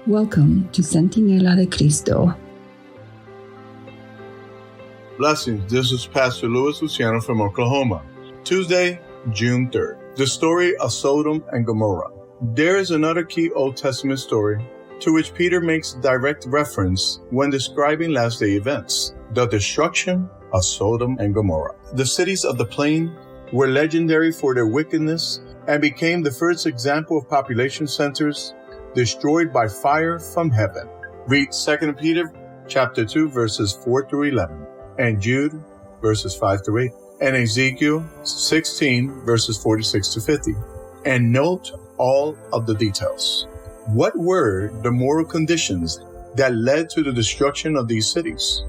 Welcome to Centinela de Cristo. Blessings, this is Pastor Louis Luciano from Oklahoma. Tuesday, June 3rd. The story of Sodom and Gomorrah. There is another key Old Testament story to which Peter makes direct reference when describing last day events: the destruction of Sodom and Gomorrah. The cities of the plain were legendary for their wickedness and became the first example of population centers destroyed by fire from heaven. Read 2 Peter chapter 2 verses 4 through 11 and Jude verses 5 through 8 and Ezekiel 16 verses 46 to 50. And note all of the details. What were the moral conditions that led to the destruction of these cities?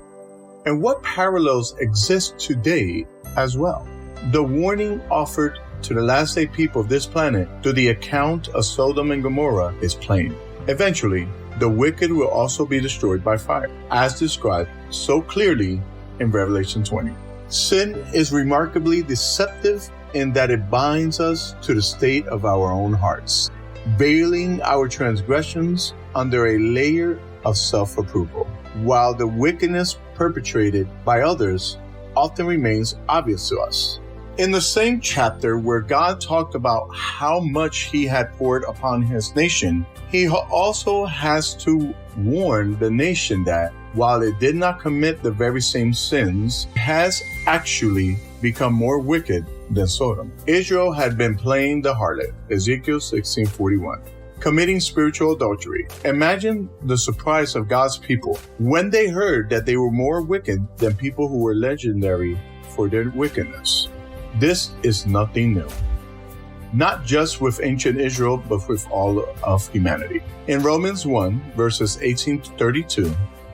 And what parallels exist today as well? The warning offered to the last day people of this planet through the account of Sodom and Gomorrah is plain. Eventually, the wicked will also be destroyed by fire, as described so clearly in Revelation 20. Sin is remarkably deceptive in that it binds us to the state of our own hearts, veiling our transgressions under a layer of self-approval, while the wickedness perpetrated by others often remains obvious to us. In the same chapter where God talked about how much he had poured upon his nation, he also has to warn the nation that while it did not commit the very same sins, it has actually become more wicked than Sodom. Israel had been playing the harlot, Ezekiel 16:41, committing spiritual adultery. Imagine the surprise of God's people when they heard that they were more wicked than people who were legendary for their wickedness. This is nothing new, not just with ancient Israel, but with all of humanity. In Romans 1, verses 18 to 32,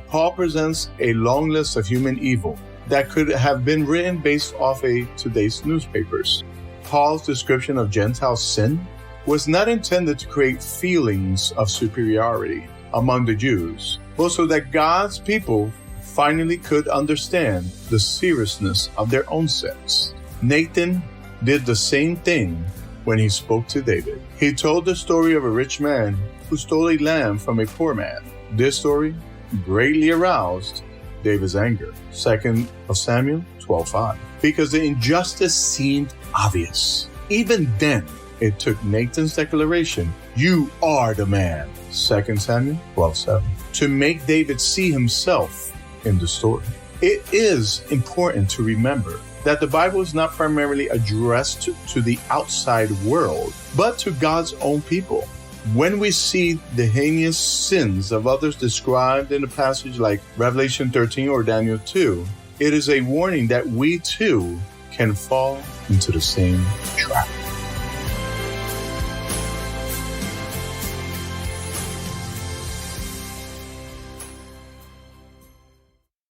Paul presents a long list of human evil that could have been written based off today's newspapers. Paul's description of Gentile sin was not intended to create feelings of superiority among the Jews, but so that God's people finally could understand the seriousness of their own sins. Nathan did the same thing when he spoke to David. He told the story of a rich man who stole a lamb from a poor man. This story greatly aroused David's anger. 2 Samuel 12:5. Because the injustice seemed obvious. Even then, it took Nathan's declaration, "You are the man," 2 Samuel 12:7, to make David see himself in the story. It is important to remember that the Bible is not primarily addressed to the outside world, but to God's own people. When we see the heinous sins of others described in a passage like Revelation 13 or Daniel 2, it is a warning that we too can fall into the same trap.